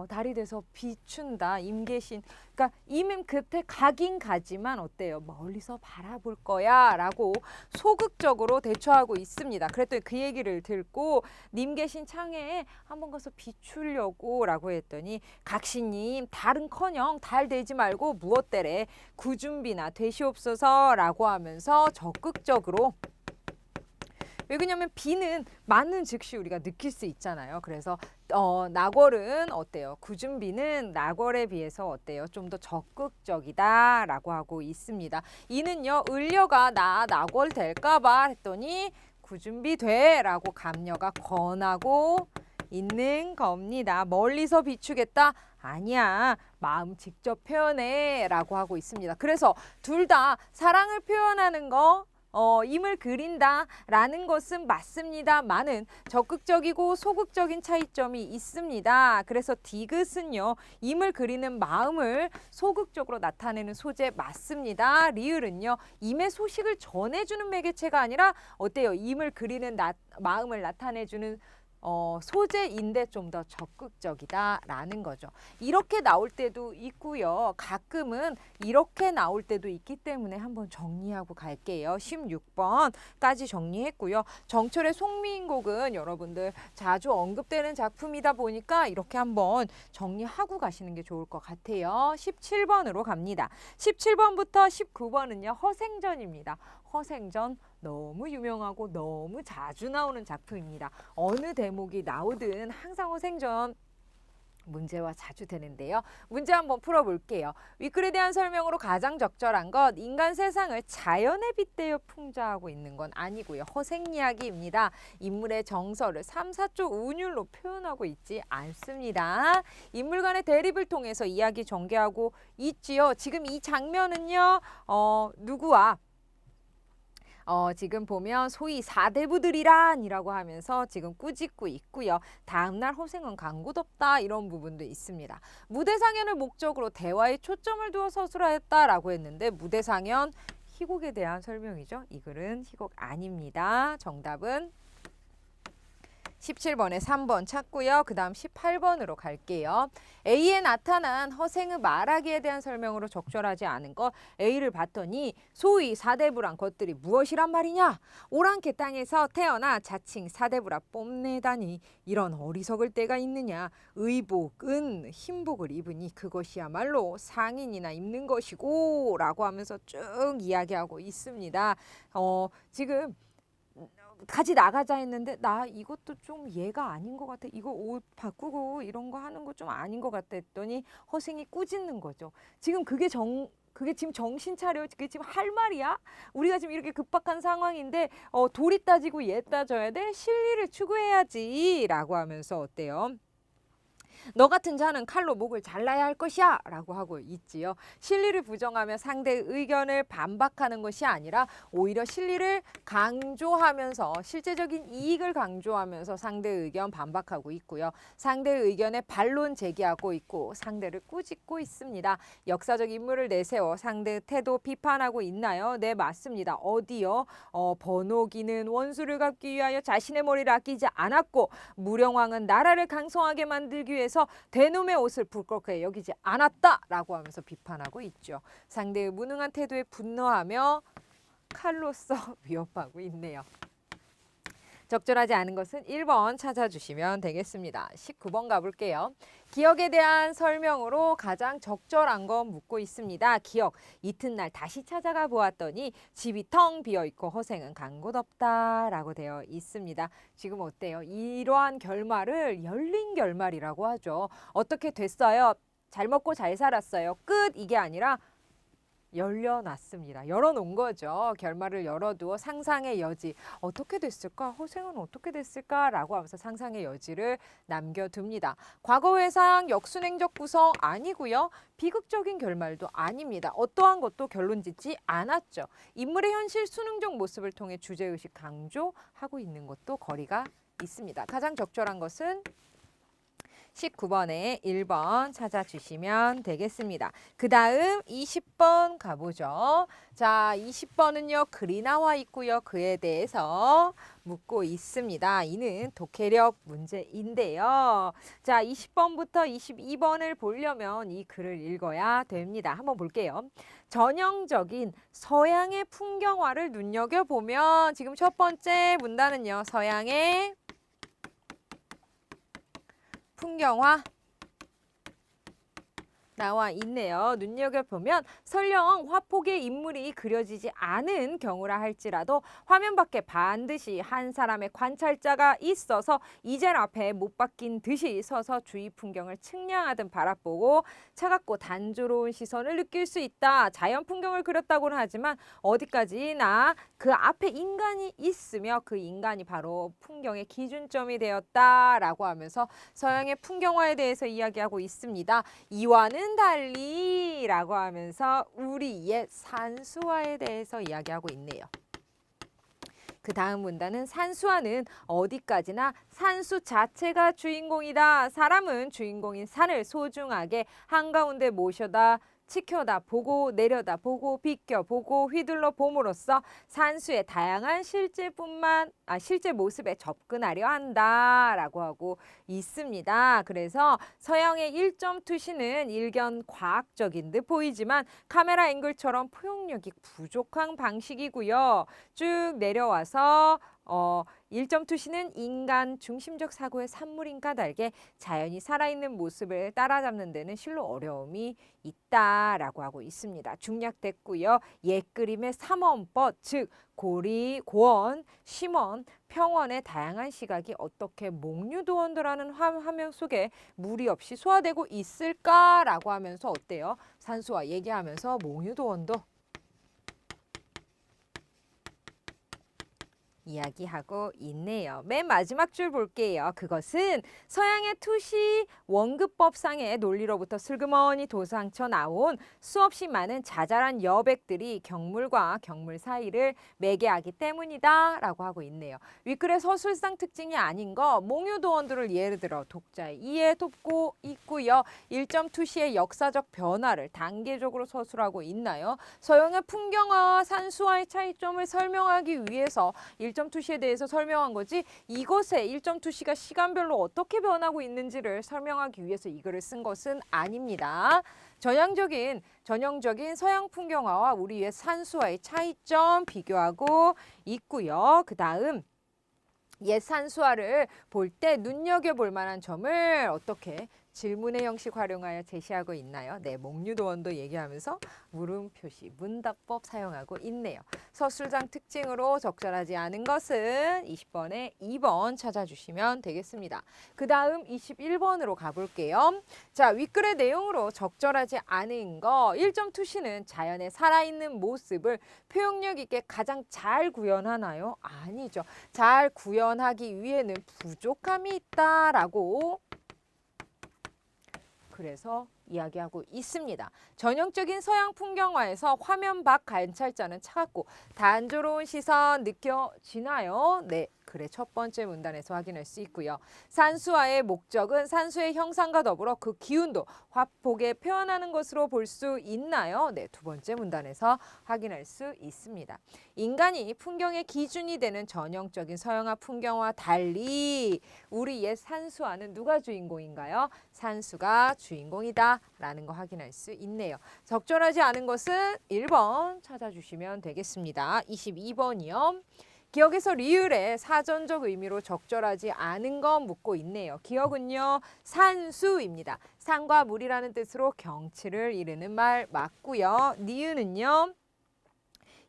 달이 돼서 비춘다. 임 계신 그러니까 임은 곁에 가긴 가지만 어때요? 멀리서 바라볼 거야 라고 소극적으로 대처하고 있습니다. 그랬더니 그 얘기를 듣고 님 계신 창에 한번 가서 비추려고 라고 했더니 각시님 달은커녕 달 되지 말고 무엇 되래 굳은비나 되시옵소서 라고 하면서 적극적으로 왜 그러냐면 비는 맞는 즉시 우리가 느낄 수 있잖아요. 그래서 나궐은 어때요? 굳은비는 나궐에 비해서 어때요? 좀 더 적극적이다라고 하고 있습니다. 이는요 을려가 나 나궐 될까봐 했더니 굳은비 돼라고 감녀가 권하고 있는 겁니다. 멀리서 비추겠다? 아니야. 마음 직접 표현해 라고 하고 있습니다. 그래서 둘 다 사랑을 표현하는 거 임을 그린다 라는 것은 맞습니다만은 적극적이고 소극적인 차이점이 있습니다. 그래서 디귿은요 임을 그리는 마음을 소극적으로 나타내는 소재 맞습니다. 리을은요 임의 소식을 전해주는 매개체가 아니라 어때요? 임을 그리는 마음을 나타내주는 소재인데 좀 더 적극적이다라는 거죠. 이렇게 나올 때도 있고요. 가끔은 이렇게 나올 때도 있기 때문에 한번 정리하고 갈게요. 16번까지 정리했고요. 정철의 송미인곡은 여러분들 자주 언급되는 작품이다 보니까 이렇게 한번 정리하고 가시는 게 좋을 것 같아요. 17번으로 갑니다. 17번부터 19번은요. 허생전입니다. 허생전 너무 유명하고 너무 자주 나오는 작품입니다. 어느 대목이 나오든 항상 허생전 문제와 자주 되는데요. 문제 한번 풀어볼게요. 윗글에 대한 설명으로 가장 적절한 것 인간 세상을 자연에 빗대어 풍자하고 있는 건 아니고요. 허생 이야기입니다. 인물의 정서를 3, 4조 운율로 표현하고 있지 않습니다. 인물 간의 대립을 통해서 이야기 전개하고 있지요. 지금 이 장면은요. 누구와 지금 보면 소위 사대부들이란이라고 하면서 지금 꾸짖고 있고요. 다음날 허생은 강구덥다 이런 부분도 있습니다. 무대상연을 목적으로 대화에 초점을 두어 서술하였다라고 했는데 무대상연 희곡에 대한 설명이죠. 이 글은 희곡 아닙니다. 정답은 17번에 3번 찾고요. 그 다음 18번으로 갈게요. A에 나타난 허생의 말하기에 대한 설명으로 적절하지 않은 것 A를 봤더니 소위 사대부란 것들이 무엇이란 말이냐? 오랑캐 땅에서 태어나 자칭 사대부라 뽐내다니 이런 어리석을 때가 있느냐? 의복은 흰복을 입으니 그것이야말로 상인이나 입는 것이고 라고 하면서 쭉 이야기하고 있습니다. 지금 같이 나가자 했는데 나 이것도 좀 얘가 아닌 것 같아. 이거 옷 바꾸고 이런 거 하는 거 좀 아닌 것 같아 했더니 허생이 꾸짖는 거죠. 지금 그게 지금 정신 차려. 그게 지금 할 말이야? 우리가 지금 이렇게 급박한 상황인데 도리 따지고 얘 따져야 돼? 실리를 추구해야지 라고 하면서 어때요? 너 같은 자는 칼로 목을 잘라야 할 것이야 라고 하고 있지요. 실리를 부정하며 상대의 의견을 반박하는 것이 아니라 오히려 실리를 강조하면서 실제적인 이익을 강조하면서 상대의 의견 반박하고 있고요. 상대의 의견에 반론 제기하고 있고 상대를 꾸짖고 있습니다. 역사적 인물을 내세워 상대의 태도 비판하고 있나요? 네, 맞습니다. 어디요? 번호기는 원수를 갚기 위하여 자신의 머리를 아끼지 않았고 무령왕은 나라를 강성하게 만들기 위해서 대놈의 옷을 부끄럽게 여기지 않았다라고 하면서 비판하고 있죠. 상대의 무능한 태도에 분노하며 칼로써 위협하고 있네요. 적절하지 않은 것은 1번 찾아주시면 되겠습니다. 19번 가볼게요. 기억에 대한 설명으로 가장 적절한 건 묻고 있습니다. 기억, 이튿날 다시 찾아가 보았더니 집이 텅 비어있고 허생은 간곳없다라고 되어 있습니다. 지금 어때요? 이러한 결말을 열린 결말이라고 하죠. 어떻게 됐어요? 잘 먹고 잘 살았어요. 끝! 이게 아니라 열려놨습니다. 열어놓은 거죠. 결말을 열어두어 상상의 여지. 어떻게 됐을까? 허생은 어떻게 됐을까라고 하면서 상상의 여지를 남겨둡니다. 과거 회상 역순행적 구성 아니고요. 비극적인 결말도 아닙니다. 어떠한 것도 결론 짓지 않았죠. 인물의 현실 수능적 모습을 통해 주제의식 강조하고 있는 것도 거리가 있습니다. 가장 적절한 것은 19번에 1번 찾아주시면 되겠습니다. 그 다음 20번 가보죠. 자, 20번은요. 글이 나와 있고요. 그에 대해서 묻고 있습니다. 이는 독해력 문제인데요. 자, 20번부터 22번을 보려면 이 글을 읽어야 됩니다. 한번 볼게요. 전형적인 서양의 풍경화를 눈여겨보면 지금 첫 번째 문단은요. 서양의 풍경화 나와 있네요. 눈여겨보면 설령 화폭의 인물이 그려지지 않은 경우라 할지라도 화면 밖에 반드시 한 사람의 관찰자가 있어서 이젤 앞에 못 박힌 듯이 서서 주위 풍경을 측량하듯 바라보고 차갑고 단조로운 시선을 느낄 수 있다. 자연 풍경을 그렸다고는 하지만 어디까지나 그 앞에 인간이 있으며 그 인간이 바로 풍경의 기준점이 되었다라고 하면서 서양의 풍경화에 대해서 이야기하고 있습니다. 이와는 달리 라고 하면서 우리 옛 산수화에 대해서 이야기하고 있네요. 그 다음 문단은 산수화는 어디까지나 산수 자체가 주인공이다. 사람은 주인공인 산을 소중하게 한가운데 모셔다 지켜다 보고 내려다 보고 비껴보고 휘둘러 봄으로써 산수의 다양한 실제 모습에 접근하려 한다라고 하고 있습니다. 그래서 서양의 1점 투시는 일견 과학적인 듯 보이지만 카메라 앵글처럼 포용력이 부족한 방식이고요. 쭉 내려와서 1점 투시는 인간 중심적 사고의 산물인 까닭에 자연이 살아있는 모습을 따라잡는 데는 실로 어려움이 있다라고 하고 있습니다. 중략됐고요. 옛 그림의 삼원법, 즉 고리, 고원, 심원, 평원의 다양한 시각이 어떻게 몽유도원도라는 화면 속에 무리 없이 소화되고 있을까라고 하면서 어때요? 산수화 얘기하면서 몽유도원도 이야기하고 있네요. 맨 마지막 줄 볼게요. 그것은 서양의 투시 원급법상의 논리로부터 슬그머니 도상쳐 나온 수없이 많은 자잘한 여백들이 경물과 경물 사이를 매개하기 때문이다 라고 하고 있네요. 윗글의 서술상 특징이 아닌 거 몽유도원도를 예를 들어 독자의 이해에 돕고 있고요. 1점 투시의 역사적 변화를 단계적으로 서술하고 있나요? 서양의 풍경화와 산수화의 차이점을 설명하기 위해서 1점 투시에 대해서 설명한 거지 이것에 1점 투시가 시간별로 어떻게 변하고 있는지를 설명하기 위해서 이 글을 쓴 것은 아닙니다. 전형적인 서양 풍경화와 우리의 산수화의 차이점 비교하고 있고요. 그 다음 옛 산수화를 볼 때 눈여겨볼 만한 점을 어떻게 질문의 형식 활용하여 제시하고 있나요? 네, 몽유도원도 얘기하면서 물음 표시, 문답법 사용하고 있네요. 서술상 특징으로 적절하지 않은 것은 20번에 2번 찾아주시면 되겠습니다. 그 다음 21번으로 가볼게요. 자, 윗글의 내용으로 적절하지 않은 거 1점 투시는 자연의 살아있는 모습을 표현력 있게 가장 잘 구현하나요? 아니죠. 잘 구현하기 위해는 부족함이 있다라고 그래서 이야기하고 있습니다. 전형적인 서양 풍경화에서 화면 밖 관찰자는 차갑고 단조로운 시선 느껴지나요? 네, 글의 첫 번째 문단에서 확인할 수 있고요. 산수화의 목적은 산수의 형상과 더불어 그 기운도 화폭에 표현하는 것으로 볼 수 있나요? 네, 두 번째 문단에서 확인할 수 있습니다. 인간이 풍경의 기준이 되는 전형적인 서양화 풍경과 달리 우리 옛 산수화는 누가 주인공인가요? 산수가 주인공이다 라는 거 확인할 수 있네요. 적절하지 않은 것은 1번 찾아주시면 되겠습니다. 22번이요. 기억에서 리을의 사전적 의미로 적절하지 않은 거 묻고 있네요. 기억은요. 산수입니다. 산과 물이라는 뜻으로 경치를 이르는 말 맞고요. 니은은요.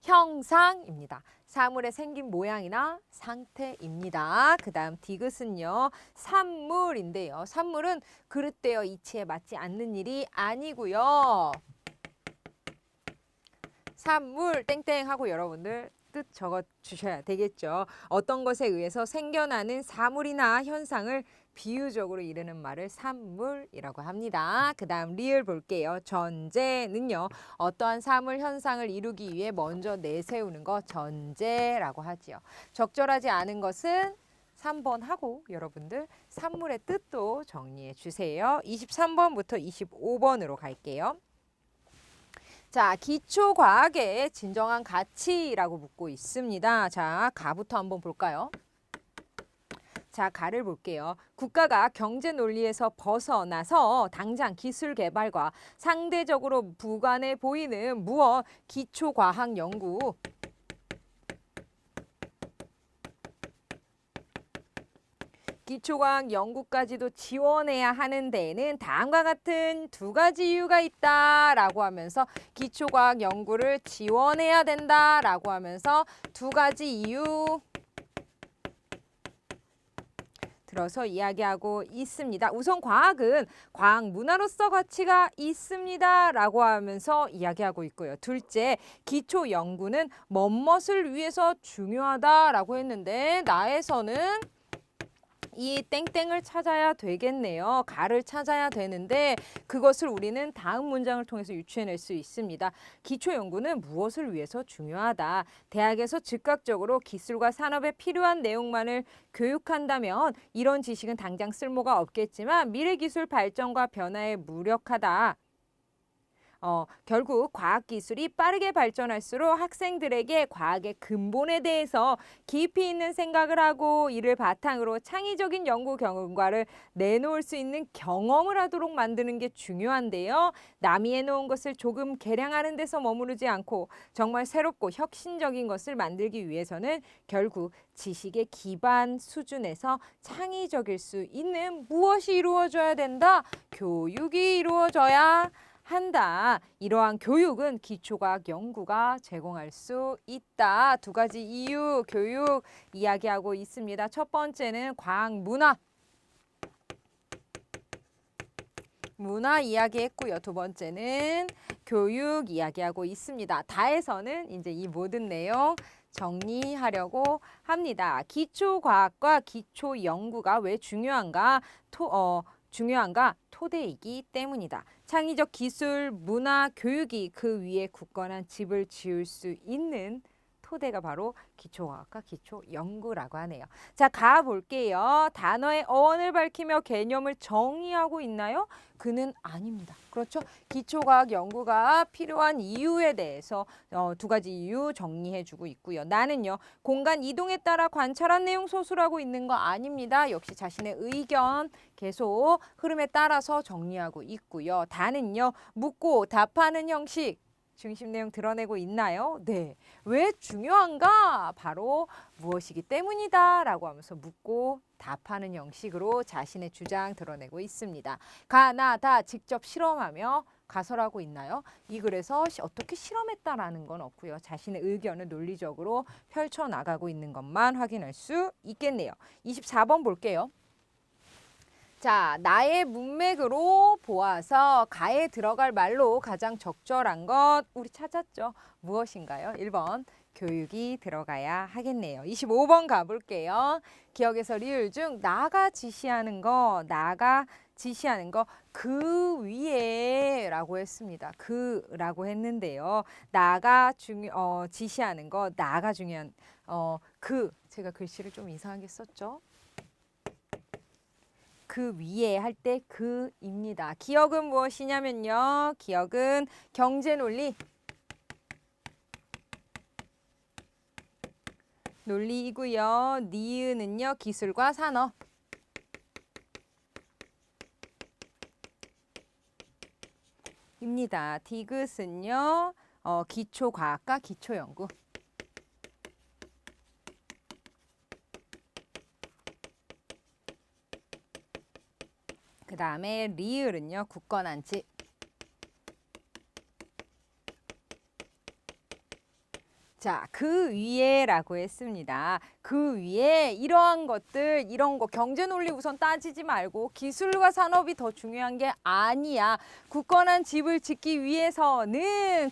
형상입니다. 사물의 생긴 모양이나 상태입니다. 그 다음 디귿은요. 산물인데요. 산물은 그릇되어 이치에 맞지 않는 일이 아니고요. 산물 땡땡 하고 여러분들 뜻 적어 주셔야 되겠죠. 어떤 것에 의해서 생겨나는 사물이나 현상을 비유적으로 이르는 말을 산물이라고 합니다. 그 다음 리을 볼게요. 전제는요. 어떠한 사물 현상을 이루기 위해 먼저 내세우는 것 전제라고 하지요. 적절하지 않은 것은 3번 하고 여러분들 산물의 뜻도 정리해 주세요. 23번부터 25번으로 갈게요. 자, 기초과학의 진정한 가치라고 묻고 있습니다. 자, 가부터 한번 볼까요? 자, 가를 볼게요. 국가가 경제 논리에서 벗어나서 당장 기술 개발과 상대적으로 무관해 보이는 무엇 기초과학 연구 기초과학 연구까지도 지원해야 하는 데에는 다음과 같은 두 가지 이유가 있다라고 하면서 기초과학 연구를 지원해야 된다라고 하면서 두 가지 이유 들어서 이야기하고 있습니다. 우선 과학은 과학 문화로서 가치가 있습니다라고 하면서 이야기하고 있고요. 둘째, 기초 연구는 멋을 위해서 중요하다라고 했는데 나에서는 이 땡땡을 찾아야 되겠네요. 가를 찾아야 되는데 그것을 우리는 다음 문장을 통해서 유추해낼 수 있습니다. 기초 연구는 무엇을 위해서 중요하다. 대학에서 즉각적으로 기술과 산업에 필요한 내용만을 교육한다면 이런 지식은 당장 쓸모가 없겠지만 미래 기술 발전과 변화에 무력하다. 결국 과학기술이 빠르게 발전할수록 학생들에게 과학의 근본에 대해서 깊이 있는 생각을 하고 이를 바탕으로 창의적인 연구 결과를 내놓을 수 있는 경험을 하도록 만드는 게 중요한데요. 남이 해놓은 것을 조금 개량하는 데서 머무르지 않고 정말 새롭고 혁신적인 것을 만들기 위해서는 결국 지식의 기반 수준에서 창의적일 수 있는 무엇이 이루어져야 된다? 교육이 이루어져야 한다. 이러한 교육은 기초과학 연구가 제공할 수 있다. 두 가지 이유 교육 이야기하고 있습니다. 첫 번째는 과학 문화 이야기했고요. 두 번째는 교육 이야기하고 있습니다. 다에서는 이제 이 모든 내용 정리하려고 합니다. 기초과학과 기초연구가 왜 중요한가? 중요한가? 토대이기 때문이다. 창의적 기술, 문화, 교육이 그 위에 굳건한 집을 지을 수 있는 토대가 바로 기초과학과 기초연구라고 하네요. 자, 가볼게요. 단어의 어원을 밝히며 개념을 정의하고 있나요? 그는 아닙니다. 그렇죠? 기초과학 연구가 필요한 이유에 대해서 두 가지 이유 정리해주고 있고요. 나는요. 공간 이동에 따라 관찰한 내용 소술하고 있는 거 아닙니다. 역시 자신의 의견 계속 흐름에 따라서 정리하고 있고요. 다는요. 묻고 답하는 형식. 중심 내용 드러내고 있나요? 네. 왜 중요한가? 바로 무엇이기 때문이다 라고 하면서 묻고 답하는 형식으로 자신의 주장 드러내고 있습니다. 가, 나, 다 직접 실험하며 가설하고 있나요? 이 글에서 어떻게 실험했다라는 건 없고요. 자신의 의견을 논리적으로 펼쳐나가고 있는 것만 확인할 수 있겠네요. 24번 볼게요. 자, 나의 문맥으로 보아서 가에 들어갈 말로 가장 적절한 것 우리 찾았죠? 무엇인가요? 1번 교육이 들어가야 하겠네요. 25번 가볼게요. 기억에서 리을 중 나가 지시하는 거 그 위에 라고 했습니다. 그라고 했는데요. 지시하는 거 나가 중요한 제가 글씨를 좀 이상하게 썼죠? 그 위에 할 때 그입니다. 기억은 무엇이냐면요. 기억은 경제 논리이고요. 니은은요. 기술과 산업. 입니다. 디귿은요. 기초과학과 기초연구. 그 다음에 리을은요. 굳건한 집. 자, 그 위에라고 했습니다. 그 위에 이러한 것들, 이런 거 경제 논리 우선 따지지 말고 기술과 산업이 더 중요한 게 아니야. 굳건한 집을 짓기 위해서는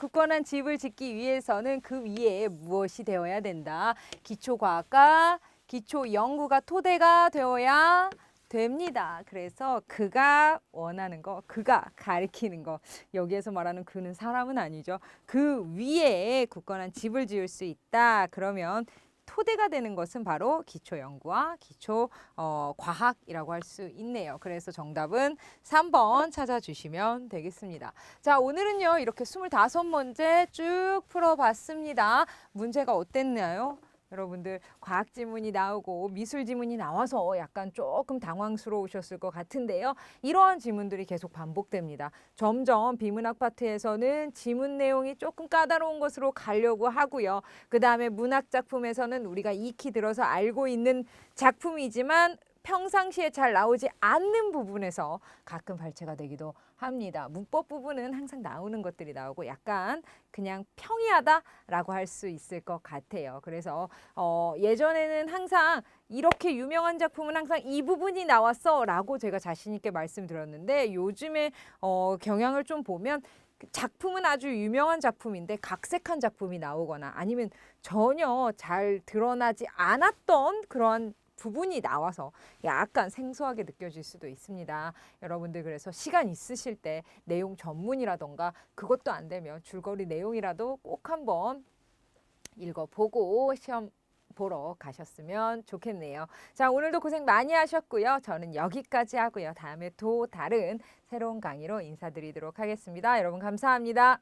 그 위에 무엇이 되어야 된다. 기초과학과 기초연구가 토대가 되어야 됩니다. 그래서 그가 원하는 거, 그가 가리키는 거, 여기에서 말하는 그는 사람은 아니죠. 그 위에 굳건한 집을 지을 수 있다. 그러면 토대가 되는 것은 바로 기초 연구와 기초 과학이라고 할 수 있네요. 그래서 정답은 3번 찾아주시면 되겠습니다. 자, 오늘은요 이렇게 25문제 쭉 풀어봤습니다. 문제가 어땠나요? 여러분들 과학 지문이 나오고 미술 지문이 나와서 약간 조금 당황스러우셨을 것 같은데요. 이러한 지문들이 계속 반복됩니다. 점점 비문학 파트에서는 지문 내용이 조금 까다로운 것으로 가려고 하고요. 그 다음에 문학 작품에서는 우리가 익히 들어서 알고 있는 작품이지만 평상시에 잘 나오지 않는 부분에서 가끔 발췌가 되기도 합니다. 문법 부분은 항상 나오는 것들이 나오고 약간 그냥 평이하다라고 할 수 있을 것 같아요. 그래서 예전에는 항상 이렇게 유명한 작품은 항상 이 부분이 나왔어 라고 제가 자신 있게 말씀드렸는데 요즘에 경향을 좀 보면 작품은 아주 유명한 작품인데 각색한 작품이 나오거나 아니면 전혀 잘 드러나지 않았던 그런 부분이 나와서 약간 생소하게 느껴질 수도 있습니다. 여러분들 그래서 시간 있으실 때 내용 전문이라던가 그것도 안 되면 줄거리 내용이라도 꼭 한번 읽어보고 시험 보러 가셨으면 좋겠네요. 자, 오늘도 고생 많이 하셨고요. 저는 여기까지 하고요. 다음에 또 다른 새로운 강의로 인사드리도록 하겠습니다. 여러분 감사합니다.